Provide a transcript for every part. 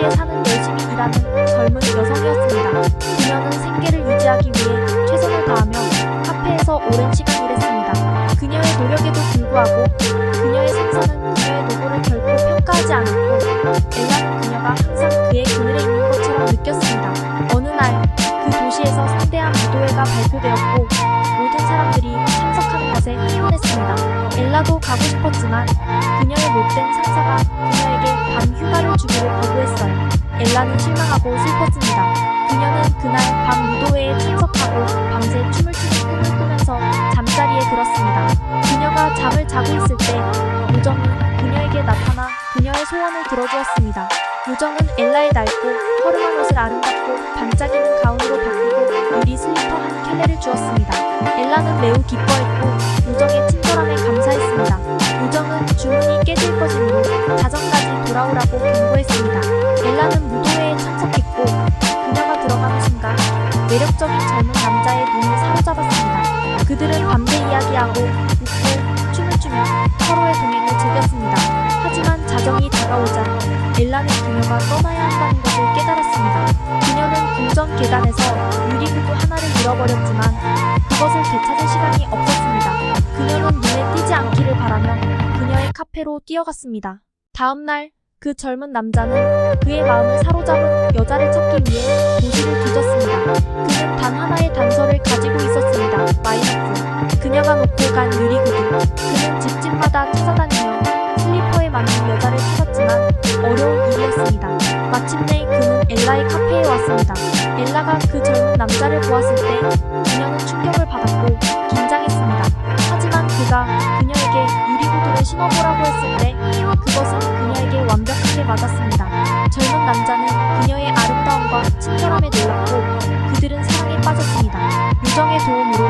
대도시에 사는 열심히 일하는 젊은 여성이었습니다. 그녀는 생계를 유지하기 위해 최선을 다하며 카페에서 오랜 시간 일했습니다. 그녀의 노력에도 불구하고 그녀의 상사는 그녀의 노고를 결코 평가하지 않았고 엘라는 그녀가 항상 그의 그늘에 있는 것처럼 느꼈습니다. 어느 날 그 도시에서 성대한 무도회가 발표되었고 모든 사람들이 참석하는 것에 흥분했습니다. 엘라도 가고 싶었지만 그녀의 못된 상사가 그녀에게 밤 휴가를 주기로 거부했어요. 엘라는 실망하고 슬펐습니다. 그녀는 그날 밤 무도회에 참석하고 밤새 춤을 추는 꿈을 꾸면서 잠자리에 들었습니다. 그녀가 잠을 자고 있을 때 요정이 그녀에게 나타나 그녀의 소원을 들어주었습니다. 요정은 엘라의 낡고 허름한 옷을 아름답고 반짝이는 가운으로 바꾸고 유리 슬리퍼 한 켤레를 주었습니다. 엘라는 매우 기뻐했고 요정의 친절함에 감사했습니다. 요정은 주문이 깨질 것이므로 자정까지 돌아오라고 경고했습니다. 엘라는 무도회에 참석했고 그녀가 들어가는 순간 매력적인 젊은 남자의 눈을 사로잡았습니다. 그들은 밤새 이야기하고 웃고 춤을 추며 서로의 동행을 즐겼습니다. 하지만 자정이 다가오자 엘라는 그녀가 떠나야 한다는 것을 깨달았습니다. 그녀는 궁전 계단에서 유리구두 하나를 잃어버렸지만 그것을 되찾을 시간이 없었습니다. 그녀는 눈에 띄지 않기를 바라며 그녀의 카페로 뛰어갔습니다. 다음날 그 젊은 남자는 그의 마음을 사로잡은 여자를 찾기 위해 도시를 뒤졌습니다. 그는 단 하나의 단서를 가지고 있었습니다. 마이너스. 그녀가 놓고 간 유리구두. 그는 집집마다 찾아다니며 슬리퍼에 맞는 여자를 찾았지만 어려운 일이었습니다. 마침내 그는 엘라의 카페에 왔습니다. 엘라가 그 젊은 남자를 보았을 때 그녀는 충격을 받았고 긴장했습니다. 하지만 그가 그녀에게 유리구두를 신어보라고 했을 때 그것은 그녀에게 완벽하게 맞았습니다. 젊은 남자는 그녀의 아름다움과 친절함에 놀랐고 그들은 사랑에 빠졌습니다. 요정의 도움으로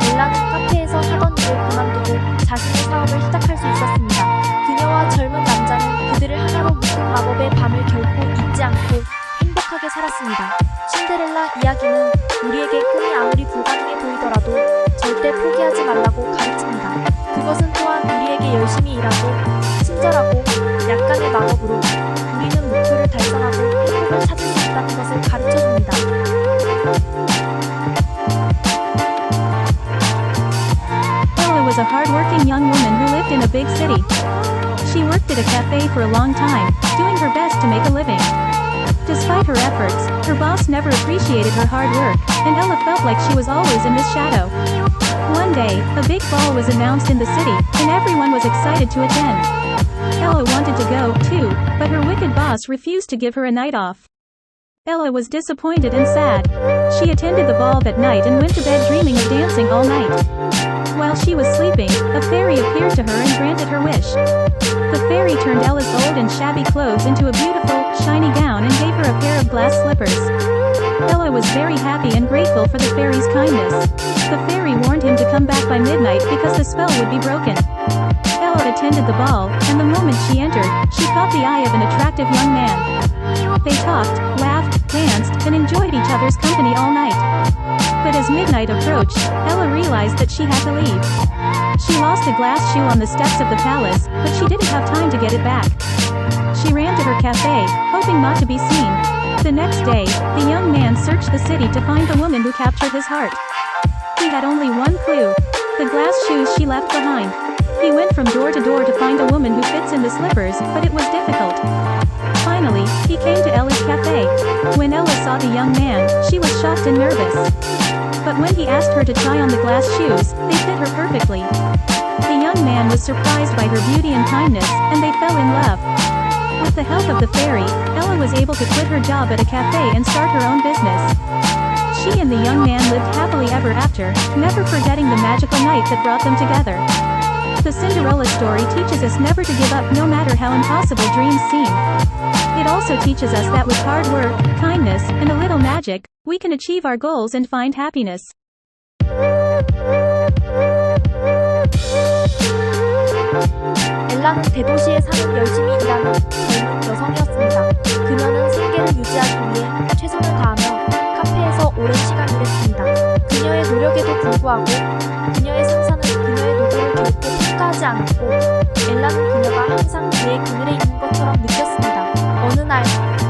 엘라는 카페에서 하던 일을 그만두고 자신의 사업을 시작할 수 있었습니다. 그녀와 젊은 남자는 그들을 하나로 묶은 마법의 밤을 결코 잊지 않고 행복하게 살았습니다. 신데렐라 이야기는 우리에게 꿈이 아무리 불가능해 보이더라도 절대 포기하지 말라고 가르칩니다. 그것은 또한 우리에게 열심히 일하고 친절하고 약간의 마법으로 우리는 목표를 달성하고 행복을 찾을 수 있다는 것을 가르쳐줍니다. Ella was a hard-working young woman who lived in a big city. She worked at a cafe for a long time, doing her best to make a living. Despite her efforts, her boss never appreciated her hard work, and Ella felt like she was always in his shadow. One day, a big ball was announced in the city, and everyone was excited to attend. Ella wanted to go, too, but her wicked boss refused to give her a night off. Ella was disappointed and sad. She attended the ball that night and went to bed dreaming of dancing all night. While she was sleeping, a fairy appeared to her and granted her wish. The fairy turned Ella's old and shabby clothes into a beautiful, shiny gown and gave her a pair of glass slippers. Ella was very happy and grateful for the fairy's kindness. The fairy warned him to come back by midnight because the spell would be broken. Ella attended the ball, and the moment she entered, she caught the eye of an attractive young man. They talked, laughed, danced, and enjoyed each other's company all night. But as midnight approached, Ella realized that she had to leave. She lost a glass shoe on the steps of the palace, but she didn't have time to get it back. She ran to her cafe, hoping not to be seen. The next day, the young man searched the city to find the woman who captured his heart. He had only one clue: the glass shoes she left behind. He went from door to door to find a woman who fits in the slippers, but it was difficult. Finally, he came to Ella's cafe. When Ella saw the young man, she was shocked and nervous. But when he asked her to try on the glass shoes, they fit her perfectly. The young man was surprised by her beauty and kindness, and they fell in love. With the help of the fairy, Ella was able to quit her job at a cafe and start her own business. She and the young man lived happily ever after, never forgetting the magical night that brought them together. The Cinderella story teaches us never to give up no matter how impossible dreams seem. It also teaches us that with hard work, kindness, and a little magic, we can achieve our goals and find happiness. 엘라는 대도시에 사는 열심히 일하는 젊은 여성이었습니다. 그녀는 생계를 유지하기 위해 최선을 다하며 카페에서 오랜 시간 일했습니다. 그녀의 노력에도 불구하고 그녀의 상사는 그녀의 노고를 결코 평가하지 않았고 엘라는 그녀가 항상 그의 그늘에 있는 것처럼 느꼈습니다. 어느 날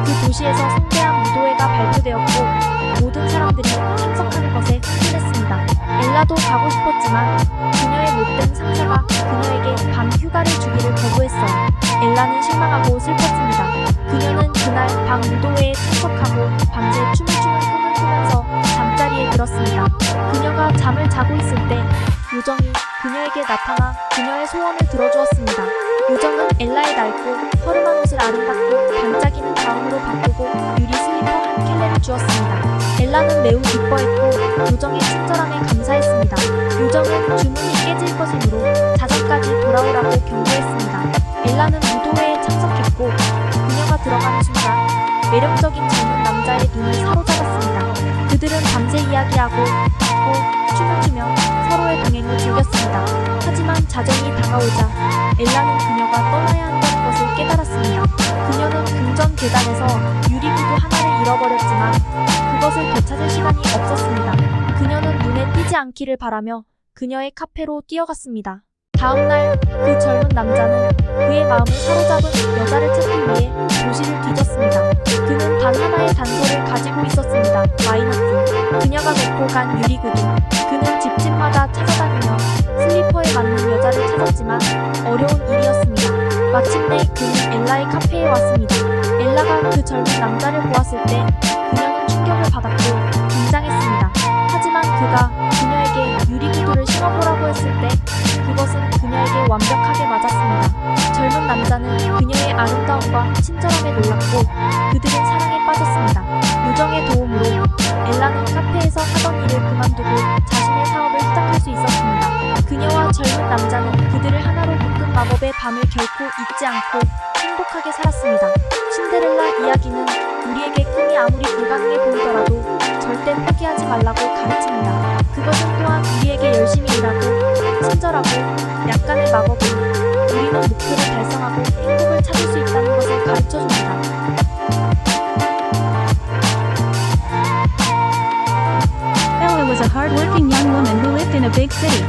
그 도시에서 성대한 무도회가 발표되었고 모든 사람들이 참석하는 것에 흥분했습니다. 엘라도 가고 싶었지만 그녀의 못된 상사가 그녀에게 밤 휴가를 주기를 거부했어요. 엘라는 실망하고 슬펐습니다. 그녀는 그날 밤 무도회에 참석하고 밤새 춤을 추는 꿈을 꾸면서 잠자리에 들었습니다. 그녀가 잠을 자고 있을 때 요정이 그녀에게 나타나 그녀의 소원을 들어주었습니다. 요정은 엘라의 낡고 허름한 옷을 아름답고 반짝이는 가운으로 바꾸고 유리 슬리퍼 한 켤레를 주었습니다. 엘라는 매우 기뻐했고 요정의 친절함에 감사했습니다. 요정은 주문이 깨질 것이므로 자정까지 돌아오라고 경고했습니다. 엘라는 무도회에 참석했고 그녀가 들어가는 순간 매력적인 젊은 남자의 눈을 사로잡았습니다. 그들은 밤새 이야기하고 웃고 춤을 추며 서로의 동행을 즐겼습니다. 하지만 자정이 다가오자 엘라는 그녀가 떠나야 한다는 것을 깨달았습니다. 그녀는 궁전 계단에서 유리구두 하나를 잃어버렸지만 그것을 되찾을 시간이 없었습니다. 그녀는 눈에 띄지 않기를 바라며 그녀의 카페로 뛰어갔습니다. 다음날 그 젊은 남자는 그의 마음을 사로잡은 여자를 찾기 위해 도시를 뒤졌습니다. 그는 단 하나의 단서를 가지고 있었습니다. 마이너스. 그녀가 놓고 간 유리구두. 그는 집집마다 찾아다니며 슬리퍼에 맞는 여자를 찾았지만 어려운 일이었습니다. 마침내 그는 엘라의 카페에 왔습니다. 엘라가 그 젊은 남자를 보았을 때 그녀는 충격을 받았고 긴장했습니다. 하지만 그가 그녀에게 유리구두를 신어보라고 했을 때 그것은 그녀에게 완벽하게 맞았습니다. 젊은 남자는 그녀의 아름다움과 친절함에 놀랐고 그들은 사랑에 빠졌습니다. 요정의 도움으로 엘라는 카페에서 하던 일을 그만두고 자신의 사업을 시작할 수 있었습니다. 그녀와 젊은 남자는 그들을 하나로 묶은 마법의 밤을 결코 잊지 않고 행복하게 살았습니다. 신데렐라 이야기는 우리에게 꿈이 아무리 불가능해 보이더라도 절대 포기하지 말라고 가르칩니다. 그것은 또한 우리에게 열심히 일하고 친절하고 약간의 마법으로 우리는 목표를 달성하고 행복을 찾을 수 있다는 것을 가르쳐줍니다. Ella was a hard-working young woman who lived in a big city.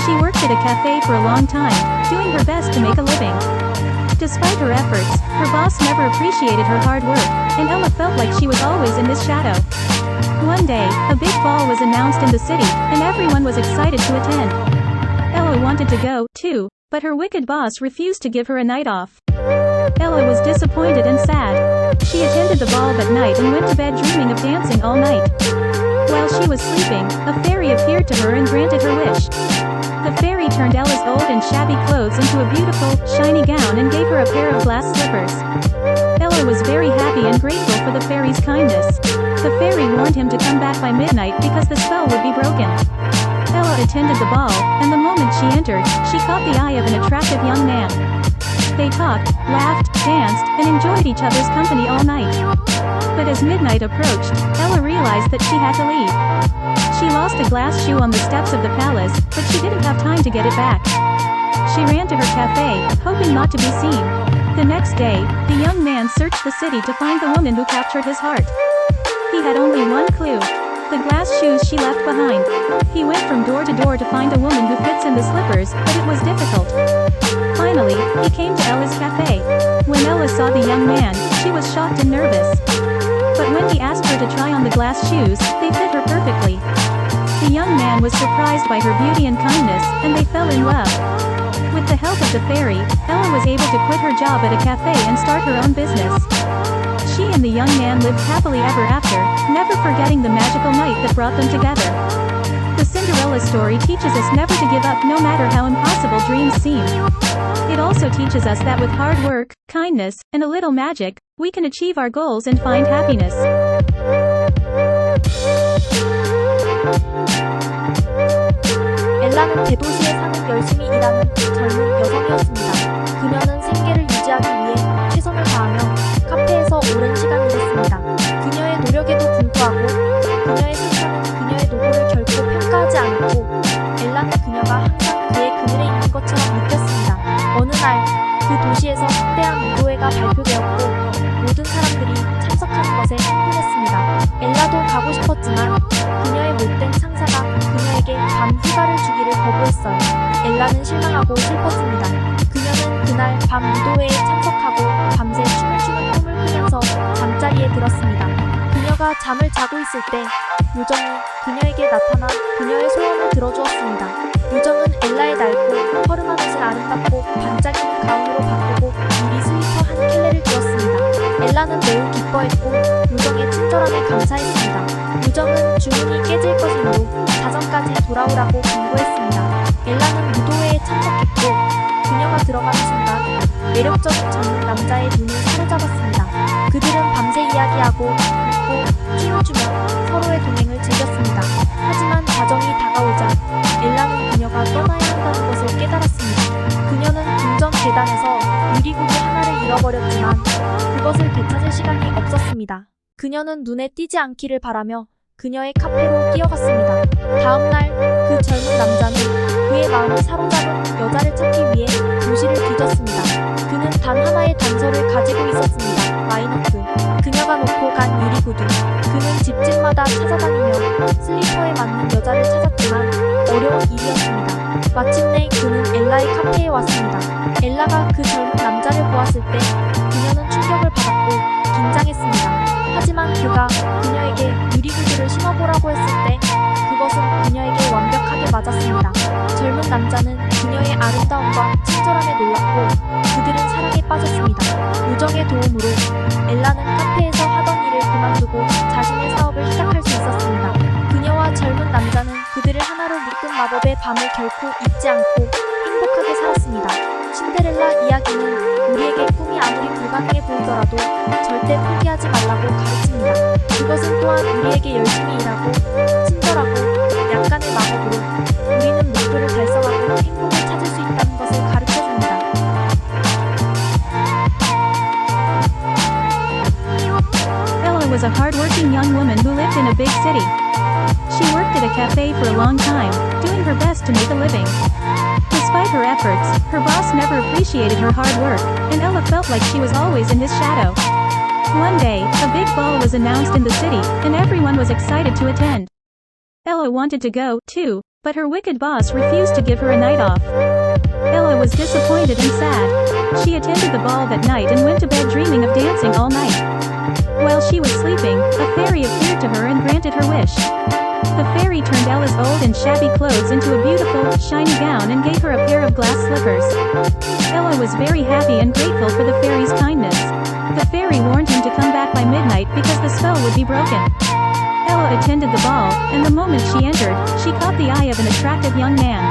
She worked at a cafe for a long time, doing her best to make a living. Despite her efforts, her boss never appreciated her hard work, and Ella felt like she was always in this shadow. One day, a big ball was announced in the city, and everyone was excited to attend. Ella wanted to go, too, but her wicked boss refused to give her a night off. Ella was disappointed and sad. She attended the ball that night and went to bed dreaming of dancing all night. While she was sleeping, a fairy appeared to her and granted her wish. The fairy turned Ella's old and shabby clothes into a beautiful, shiny gown and gave her a pair of glass slippers. Ella was very happy and grateful for the fairy's kindness. The fairy warned him to come back by midnight because the spell would be broken. Ella attended the ball, and the moment she entered, she caught the eye of an attractive young man. They talked, laughed, danced, and enjoyed each other's company all night. But as midnight approached, Ella realized that she had to leave. She lost a glass shoe on the steps of the palace, but she didn't have time to get it back. She ran to her cafe, hoping not to be seen. The next day, the young man searched the city to find the woman who captured his heart. He had only one clue: the glass shoes she left behind. He went from door to door to find a woman who fits in the slippers, but it was difficult. Finally, he came to Ella's cafe. When Ella saw the young man, she was shocked and nervous. But when he asked her to try on the glass shoes, they fit her perfectly. The young man was surprised by her beauty and kindness, and they fell in love. With the help of the fairy, Ella was able to quit her job at a cafe and start her own business. She and the young man lived happily ever after, never forgetting the magical night that brought them together. The Cinderella story teaches us never to give up no matter how impossible dreams seem. It also teaches us that with hard work, kindness, and a little magic, we can achieve our goals and find happiness. 엘라는 대도시에 사는 열심히 일하는 젊은 여성이었습니다. 그녀는 생계를 유지하기 위해 최선을 다하며 카페에서 오랜 시간 일했습니다. 그녀의 노력에도 불구하고 그녀의 상사는 그녀의 노고를 결코 평가하지 않았고 엘라는 그녀가 항상 그의 그늘에 있는 것처럼 느꼈습니다. 어느 날 그 도시에서 성대한 무도회가 발표되었고 모든 사람들이 참석하는 것에 흥분했습니다. 엘라도 가고 싶었지만 그녀의 못된 상사가 그녀에게 밤 휴가를 주기를 거부했어요. 엘라는 실망하고 슬펐습니다. 그녀는 그날 밤 무도회에 참석하고 밤새 춤을 추는 꿈을 꾸면서 잠자리에 잠자리에 들었습니다. 그녀가 잠을 자고 있을 때 요정이 그녀에게 나타나 그녀의 소원을 들어주었습니다. 요정은 엘라의 낡고 허름한 옷을 아름답고 반짝이는 가운으로 바꾸고 유리 슬리퍼 한 켤레를 주었습니다. 엘라는 매우 기뻐했고 요정의 친절함에 감사했습니다. 요정은 주문이 깨질 것이므로 자정까지 돌아오라고 당부했습니다. 엘라는 무도회에 참석했고 그녀가 들어가는 순간 매력적인 젊은 남자의 눈을 사로잡았습니다. 그들은 밤새 이야기하고 웃고 춤을 추며 서로의 동행을 즐겼습니다. 하지만 자정이 다가오자 엘라는 그녀가 떠나야 한다는 것을 깨달았습니다. 그녀는 궁전 계단에서 유리구두 하나를 잃어버렸지만 그것을 되찾을 시간이 없었습니다. 그녀는 눈에 띄지 않기를 바라며 그녀의 카페로 뛰어갔습니다. 다음날 그 젊은 남자는 그의 마음을 사로잡은 여자를 찾기 위해 도시를 뒤졌습니다. 그는 단 하나의 단서를 가지고 있었습니다. 와이너트. 그녀가 놓고 간 유리구두. 그는 집집마다 찾아다니며 슬리퍼에 맞는 여자를 찾았지만 어려운 일이었습니다. 마침내 그는 엘라의 카페에 왔습니다. 엘라가 그 젊은 남자를 보았을 때 그녀는 충격을 받았고 긴장했습니다. 하지만 그가 그녀에게 유리구두를 신어보라고 했을 때 그것은 그녀에게 완벽하게 맞았습니다. 젊은 남자는 그녀의 아름다움과 친절함에 놀랐고 그들은 사랑에 빠졌습니다. 요정의 도움으로 엘라는 카페에서 하던 일을 그만두고 자신의 사업을 시작할 수 있었습니다. 그녀와 젊은 남자는 그들을 하나로 묶은 마법의 밤을 결코 잊지 않고 행복하게 살았습니다. 신데렐라 이야기는 우리에게 꿈이 아무리 불가능해 보이더라도 절대 포기하지 말라고 가르칩니다. 그것은 또한 우리에게 열심히 일하고 친절하고 약간의 마법으로 우리는 목표를 달성하고 행복을 찾을 수 있다는 것을 가르쳐줍니다. Ella was a hard-working young woman who lived in a big city. She worked at a cafe for a long time, doing her best to make a living. Despite her efforts, her boss never appreciated her hard work, and Ella felt like she was always in his shadow. One day, a big ball was announced in the city, and everyone was excited to attend. Ella wanted to go, too, but her wicked boss refused to give her a night off. Ella was disappointed and sad. She attended the ball that night and went to bed dreaming of dancing all night. While she was sleeping, a fairy appeared to her and granted her wish. The fairy turned Ella's old and shabby clothes into a beautiful, shiny gown and gave her a pair of glass slippers. Ella was very happy and grateful for the fairy's kindness. The fairy warned him to come back by midnight because the spell would be broken. Ella attended the ball, and the moment she entered, she caught the eye of an attractive young man.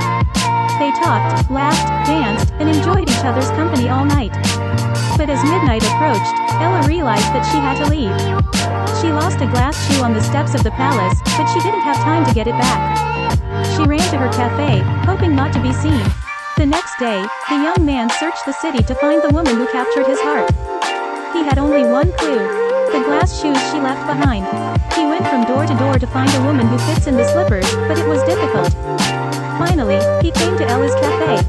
They talked, laughed, danced, and enjoyed each other's company all night. But as midnight approached, Ella realized that she had to leave. She lost a glass shoe on the steps of the palace, but she didn't have time to get it back. She ran to her cafe, hoping not to be seen. The next day, the young man searched the city to find the woman who captured his heart. He had only one clue: the glass shoes she left behind. He went from door to door to find a woman who fits in the slippers, but it was difficult. Finally, he came to Ella's cafe.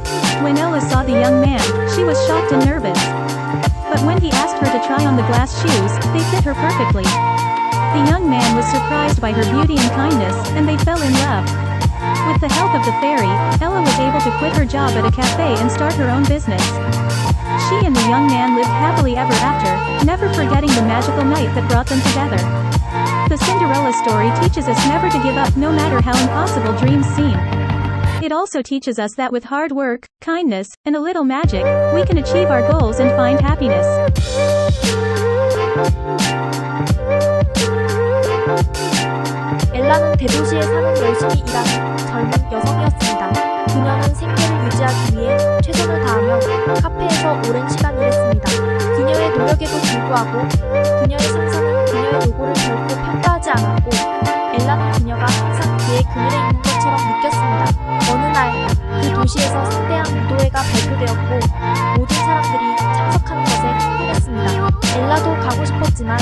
When Ella saw the young man, she was shocked and nervous. But when he asked her to try on the glass shoes, they fit her perfectly. The young man was surprised by her beauty and kindness, and they fell in love. With the help of the fairy, Ella was able to quit her job at a cafe and start her own business. She and the young man lived happily ever after, never forgetting the magical night that brought them together. The Cinderella story teaches us never to give up no matter how impossible dreams seem. It also teaches us that with hard work, kindness, and a little magic, we can achieve our goals and find happiness. 엘라는 대도시에 사는 열심히 일하는 젊은 여성이었습니다. 그녀는 생계를 유지하기 위해 최선을 다하며 카페에서 오랜 시간 일했습니다. 그녀의 노력에도 불구하고 그녀의 상사는 그녀의 노고를 결코 평가하지 않았고 엘라는 그녀가 항상 그의 그늘에 있는 것처럼 느꼈습니다. 어느 날 그 도시에서 성대한 무도회가 발표되었고 모든 사람들이 참석하는 것에 흥분했습니다. 엘라도 가고 싶었지만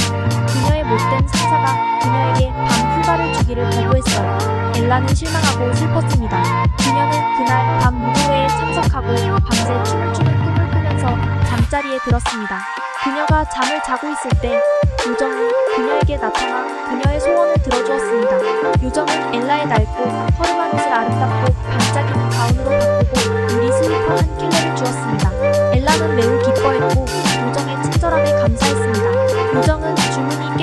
그녀의 못된 상사가 그녀에게 밤 휴가를 주기를 거부했어요. 엘라는 실망하고 슬펐습니다. 그녀는 그날 밤 무도회에 참석하고 밤새 춤을 추는 꿈을 꾸면서 잠자리에 들었습니다. 그녀가 잠을 자고 있을 때 요정이 그녀에게 나타나 그녀의 소원을 들어주었습니다. 요정은 엘라의 낡고 허름한 옷을 아름답고 반짝이는 가운으로 바꾸고 유리 슬리퍼 한 켤레를 주었습니다. 엘라는 매우 기뻐했고 요정의 친절함에 감사했습니다. 요정은 주문이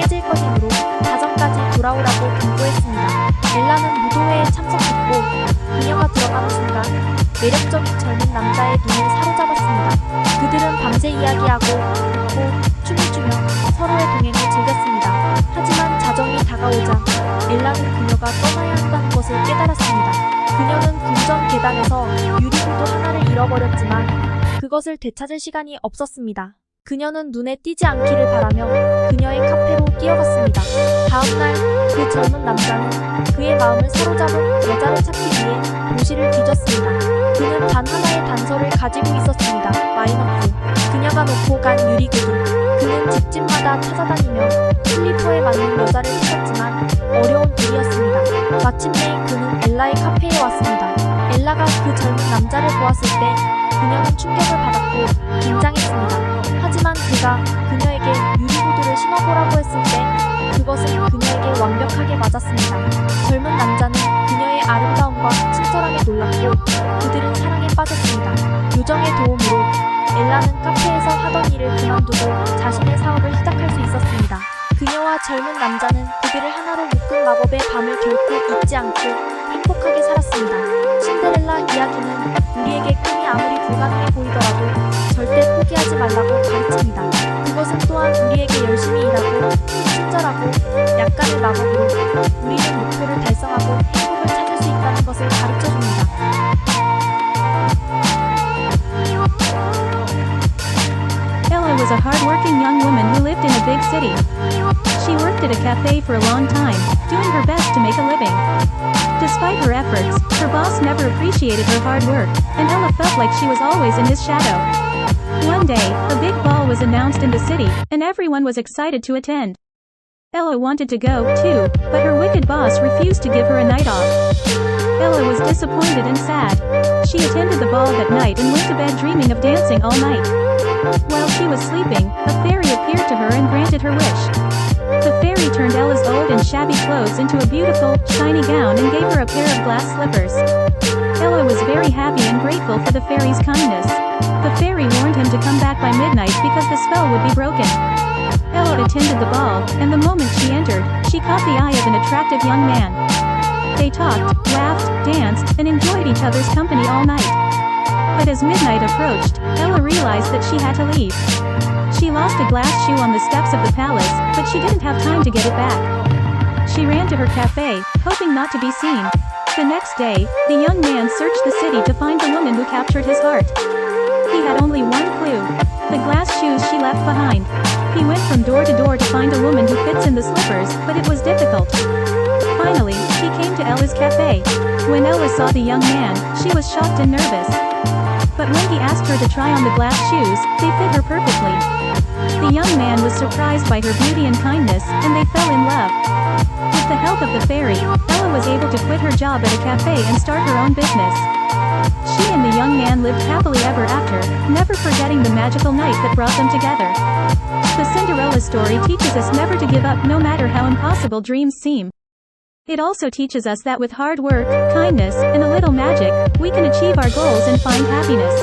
젊은 남자의 눈을 사로잡았습니다. 그들은 밤새 이야기하고 웃고 춤을 추며 서로의 동행을 즐겼습니다. 하지만 자정이 다가오자 엘라는 그녀가 떠나야 한다는 것을 깨달았습니다. 그녀는 궁전 계단에서 유리구두 하나를 잃어버렸지만 그것을 되찾을 시간이 없었습니다. 그녀는 눈에 띄지 않기를 바라며 그녀의 카페로 뛰어갔습니다. 다음날 그 젊은 남자는 그의 마음을 사로잡은 여자를 찾기 위해 도시를 뒤졌습니다. 그는 단 하나의 단서를 가지고 있었습니다. 마이너스. 그녀가 놓고 간 유리구두. 그는 집집마다 찾아다니며 슬리퍼에 맞는 여자를 찾았지만 어려운 일이었습니다. 마침내 그는 엘라의 카페에 왔습니다. 엘라가 그 젊은 남자를 보았을 때 그녀는 충격을 받았고 긴장했습니다. 하지만 그가 그녀에게 유리구두를 신어보라고 했을 때 그것은 그녀에게 완벽하게 맞았습니다. 젊은 남자는 그녀의 아름다움과 친절함에 놀랐고 그들은 사랑에 빠졌습니다. 요정의 도움으로 엘라는 카페에서 하던 일을 그만두고 자신의 사업을 시작할 수 있었습니다. 그녀와 젊은 남자는 그들을 하나로 묶은 마법의 밤을 결코 잊지 않고 행복하게 살았습니다. 신데렐라 이야기는 우리에게 꿈이 아무리 불가능해 보이더라도 절대 포기하지 말라고 가르칩니다. 그것은 또한 우리에게 열심히 일하고 친절하고 약간의 마법으로 우리는 목표를 달성하고 행복을 찾을 수 있다는 것을 가르쳐줍니다. Ella was a hard-working young woman who lived in a big city. She worked at a cafe for a long time, doing her best to make a living. Despite her efforts, her boss never appreciated her hard work, and Ella felt like she was always in his shadow. One day, a big ball was announced in the city, and everyone was excited to attend. Ella wanted to go, too, but her wicked boss refused to give her a night off. Ella was disappointed and sad. She attended the ball that night and went to bed dreaming of dancing all night. While she was sleeping, a fairy appeared to her and granted her wish. The fairy turned Ella's old and shabby clothes into a beautiful, shiny gown and gave her a pair of glass slippers. Ella was very happy and grateful for the fairy's kindness. The fairy warned him to come back by midnight because the spell would be broken. Ella attended the ball, and the moment she entered, she caught the eye of an attractive young man. They talked, laughed, danced, and enjoyed each other's company all night. But as midnight approached, Ella realized that she had to leave. She lost a glass shoe on the steps of the palace, but she didn't have time to get it back. She ran to her cafe, hoping not to be seen. The next day, the young man searched the city to find the woman who captured his heart. He had only one clue: the glass shoes she left behind. He went from door to door to find a woman who fits in the slippers, but it was difficult. Finally, he came to Ella's cafe. When Ella saw the young man, she was shocked and nervous. But when he asked her to try on the glass shoes, they fit her perfectly. The young man was surprised by her beauty and kindness, and they fell in love. With the help of the fairy, Ella was able to quit her job at a cafe and start her own business. She and the young man lived happily ever after, never forgetting the magical night that brought them together. The Cinderella story teaches us never to give up no matter how impossible dreams seem. It also teaches us that with hard work, kindness, and a little magic, we can achieve our goals and find happiness.